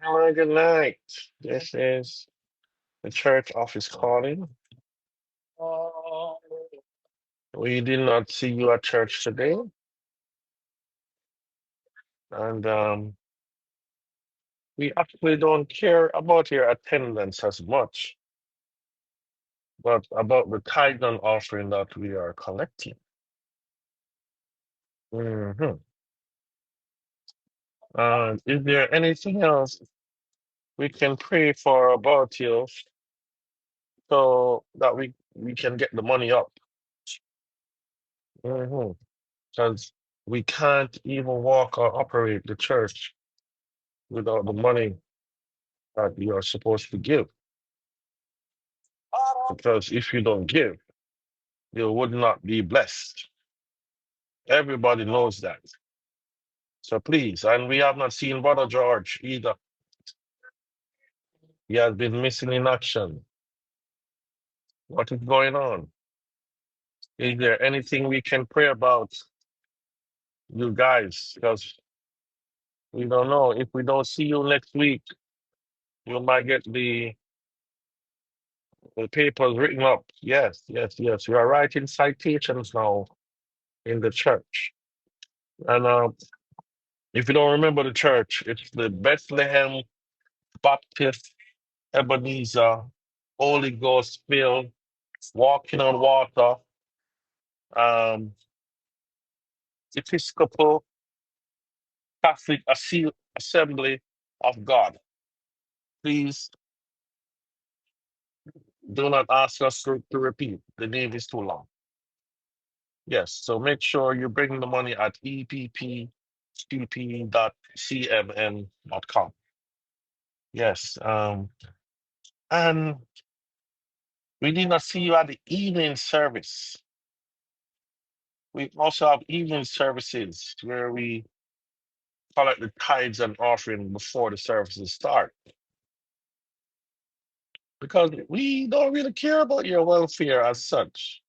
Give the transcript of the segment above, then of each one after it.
Hello, good night. This is the church office calling. We did not see you at church today, and we actually don't care about your attendance as much, but about the tithe and offering that we are collecting. hmm is there anything else we can pray for about you so that we can get the money up? Because we can't even walk or operate the church without the money that you are supposed to give. Because if you don't give, you would not be blessed. Everybody knows that. So please, and we have not seen Brother George either. He has been missing in action. What is going on? Is there anything we can pray about, you guys? Because we don't know. If we don't see you next week, you might get the papers written up. Yes, yes, yes. We are writing citations now in the church. And if you don't remember the church, it's the Bethlehem Baptist Ebenezer Holy Ghost filled walking on water um, Episcopal Catholic Assembly of God. Please do not ask us to repeat. The name is too long. Yes, so make sure you bring the money at eppcp.cmn.com. Yes, and we did not see you at the evening service. We also have evening services where we collect the tithes and offering before the services start. Because we don't really care about your welfare as such,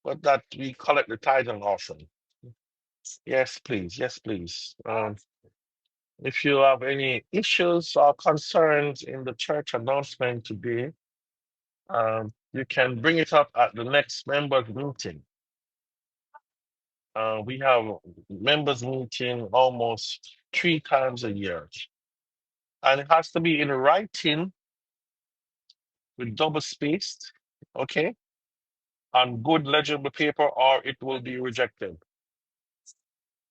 but that we collect the tithe and offering. Yes, please. Yes, please. If you have any issues or concerns in the church announcement today, you can bring it up at the next members meeting. We have members meeting almost 3 times a year, and it has to be in writing with double spaced, okay, on good legible paper, or it will be rejected,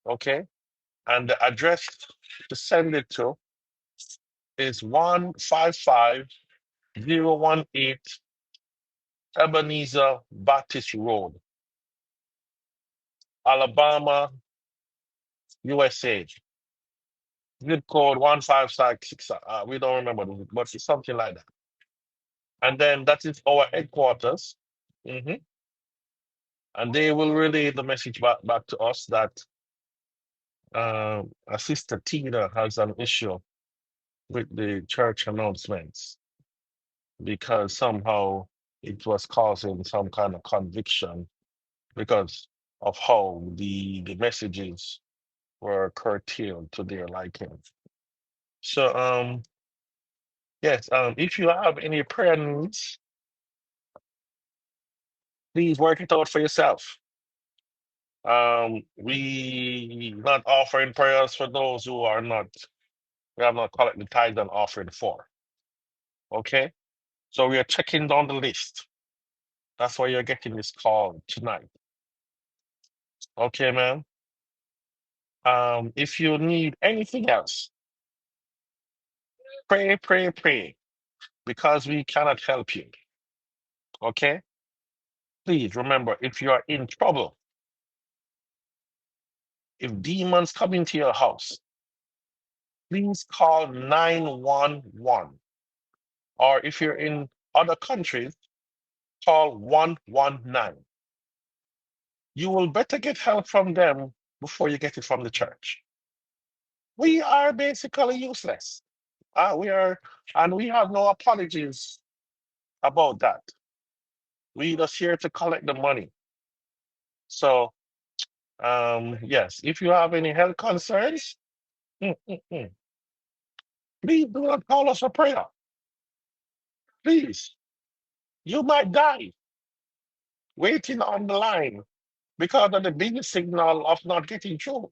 okay. And the address to send it to is 155018 Ebenezer Baptist Road, Alabama, USA. Zip code 156. We don't remember, but it's something like that. And then that is our headquarters. Mhm. And they will relay the message back to us that our sister Tina has an issue with the church announcements because somehow it was causing some kind of conviction because of how the messages were curtailed to their liking. So yes, if you have any prayer needs, please work it out for yourself. We not offering prayers for those who are not, we have not collected tithe and offering for. Okay? So we are checking down the list. That's why you're getting this call tonight. Okay, man. If you need anything else, pray, pray, pray, because we cannot help you. Okay? Please remember, if you are in trouble, if demons come into your house, please call 911. Or if you're in other countries, call 119. You will better get help from them before you get it from the church. We are basically useless. We are, and we have no apologies about that. We just here to collect the money. So, yes, if you have any health concerns, mm, mm, mm, Please do not call us for prayer. Please. You might die waiting on the line because of the busy signal of not getting through.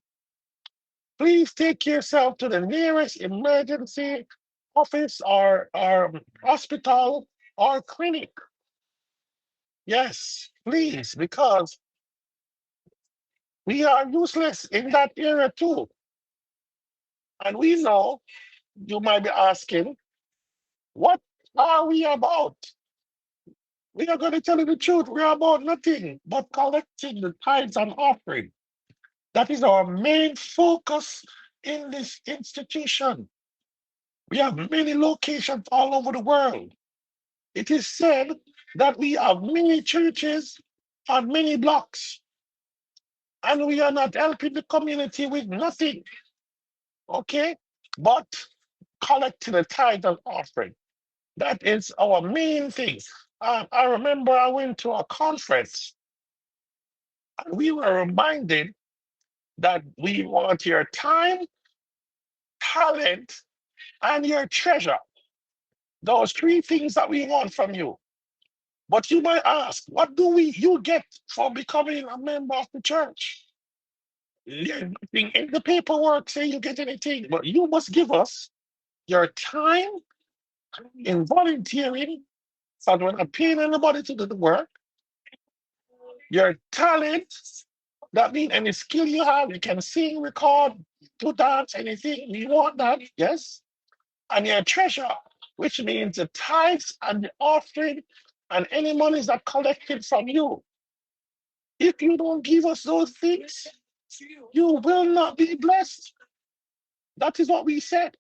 Please take yourself to the nearest emergency office or hospital or clinic. Yes, please, because we are useless in that area too. And we know you might be asking, what are we about? We are going to tell you the truth. We are about nothing but collecting the tithes and offering. That is our main focus in this institution. We have many locations all over the world. It is said that we have many churches on many blocks, and we are not helping the community with nothing, okay? But collecting a tithe and offering. That is our main thing. I remember I went to a conference, and we were reminded that we want your time, talent, and your treasure. Those three things that we want from you. But you might ask, what do you get for becoming a member of the church? There's nothing in the paperwork saying you get anything, but you must give us your time in volunteering, so we're not paying anybody to do the work, your talent, that means any skill you have, you can sing, record, do dance, anything, we want that, yes? And your treasure, which means the tithes and the offering and any monies that collected from you. If you don't give us those things, you will not be blessed. That is what we said.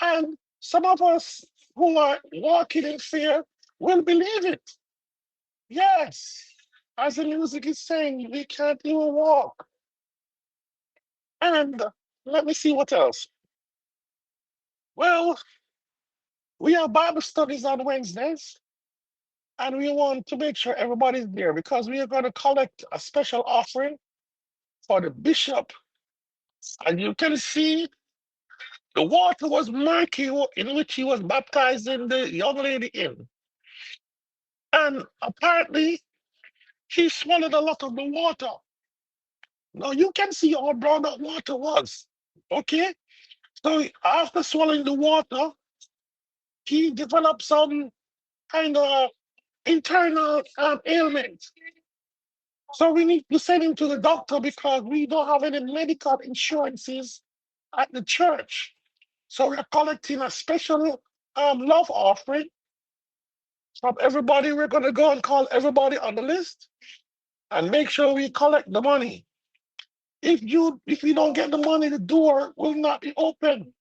And some of us who are walking in fear will believe it. Yes. As the music is saying, we can't even walk. And let me see what else. Well, we have Bible studies on Wednesdays, and we want to make sure everybody's there because we are going to collect a special offering for the bishop. And you can see the water was murky in which he was baptizing the young lady in. And apparently, he swallowed a lot of the water. Now you can see how brown that water was. Okay? So after swallowing the water, he developed some kind of internal ailment. So we need to send him to the doctor because we don't have any medical insurances at the church. So we're collecting a special love offering from everybody. We're going to go and call everybody on the list and make sure we collect the money. If you don't get the money, the door will not be open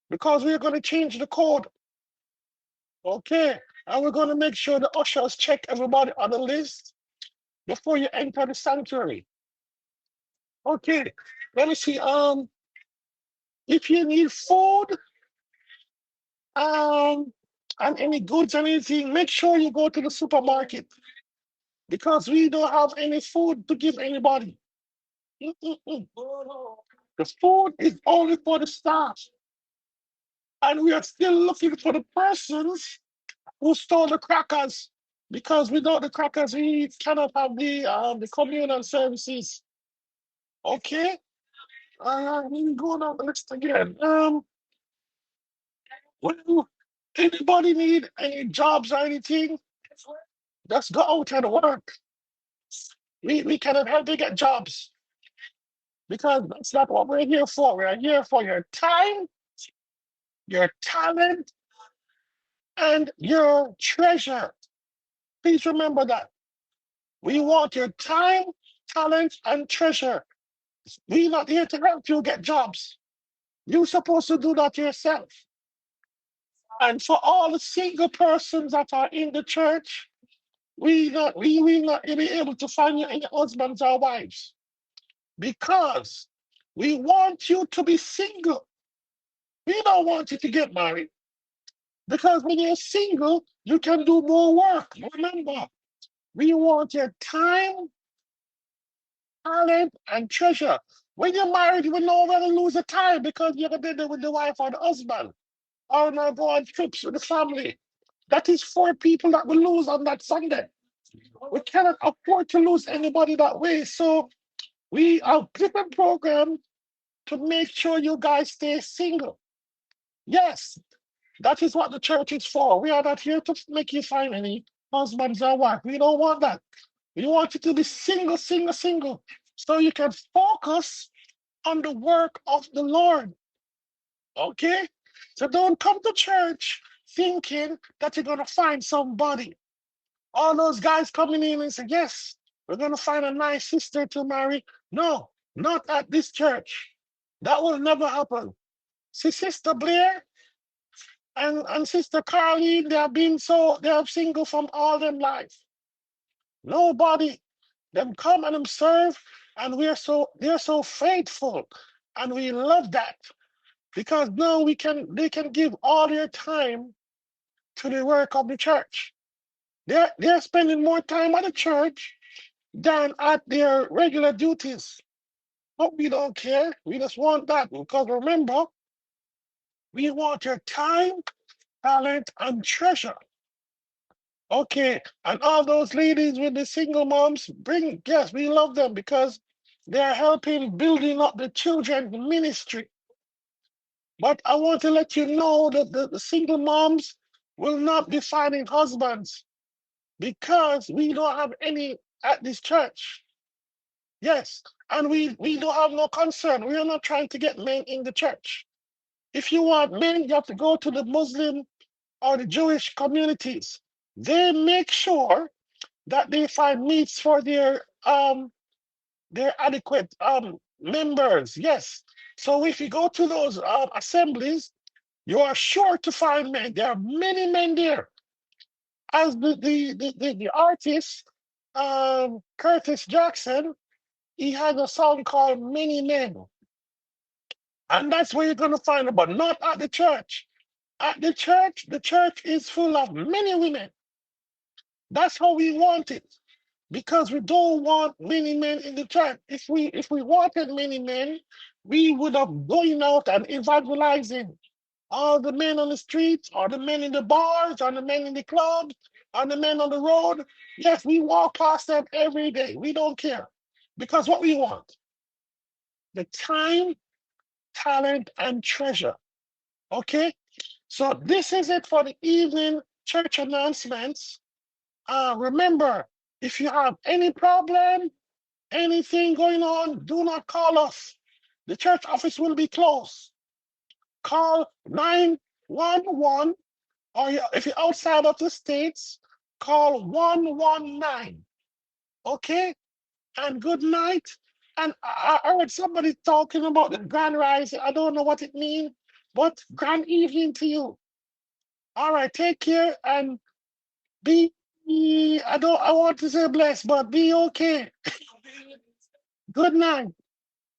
because we're going to change the code. Okay. And we're going to make sure the ushers check everybody on the list before you enter the sanctuary. Okay. Let me see. If you need food, and any goods or anything, make sure you go to the supermarket because we don't have any food to give anybody. Mm-mm-mm. The food is only for the staff. And we are still looking for the persons who stole the crackers because without the crackers, we cannot have the communal services. Okay? Let me go down the list again. Well, anybody need any jobs or anything? Just go out and work. We cannot help you get jobs because that's not what we're here for. We're here for your time, your talent, and your treasure. Please remember that. We want your time, talent, and treasure. We're not here to help you get jobs. You're supposed to do that yourself. And for all the single persons that are in the church, we will not be able to find you any husbands or wives because we want you to be single. We don't want you to get married because when you're single, you can do more work. Remember, we want your time, talent, and treasure. When you're married, you will know where to lose the time because you're going to be there with the wife or the husband. or not go on trips with the family. That is 4 people that we lose on that Sunday. We cannot afford to lose anybody that way. So we have different program to make sure you guys stay single. Yes, that is what the church is for. We are not here to make you find any husbands or wife. We don't want that. We want you to be single, single, single, so you can focus on the work of the Lord. Okay? So don't come to church thinking that you're going to find somebody. All those guys coming in and say, yes, we're going to find a nice sister to marry. No, not at this church. That will never happen. See, Sister Blair and Sister Carly, they are single from all them life. Nobody, them come and them serve, and they're so faithful. And we love that. Because now they can give all their time to the work of the church. They're spending more time at the church than at their regular duties. But we don't care. We just want that. Because remember, we want your time, talent, and treasure. Okay. And all those ladies with the single moms, yes, we love them because they're helping building up the children's ministry. But I want to let you know that the single moms will not be finding husbands because we don't have any at this church. Yes, and we don't have no concern. We are not trying to get men in the church. If you want men, you have to go to the Muslim or the Jewish communities. They make sure that they find meats for their adequate members. Yes. So if you go to those assemblies, you are sure to find men. There are many men there. As the artist Curtis Jackson, he has a song called Many Men. And that's where you're going to find them, but not at the church. At the church is full of many women. That's how we want it. Because we don't want many men in the church. If we wanted many men, we would have going out and evangelizing all the men on the streets, or the men in the bars, or the men in the clubs, or the men on the road. Yes, we walk past them every day. We don't care. Because what we want, the time, talent, and treasure. Okay? So this is it for the evening church announcements. Remember, if you have any problem, anything going on, do not call us. The church office will be closed. Call 911, or if you're outside of the states, call 119. Okay? And good night. And I heard somebody talking about the grand rising. I don't know what it means, but grand evening to you. All right, take care and be, I want to say blessed, but be okay. Good night.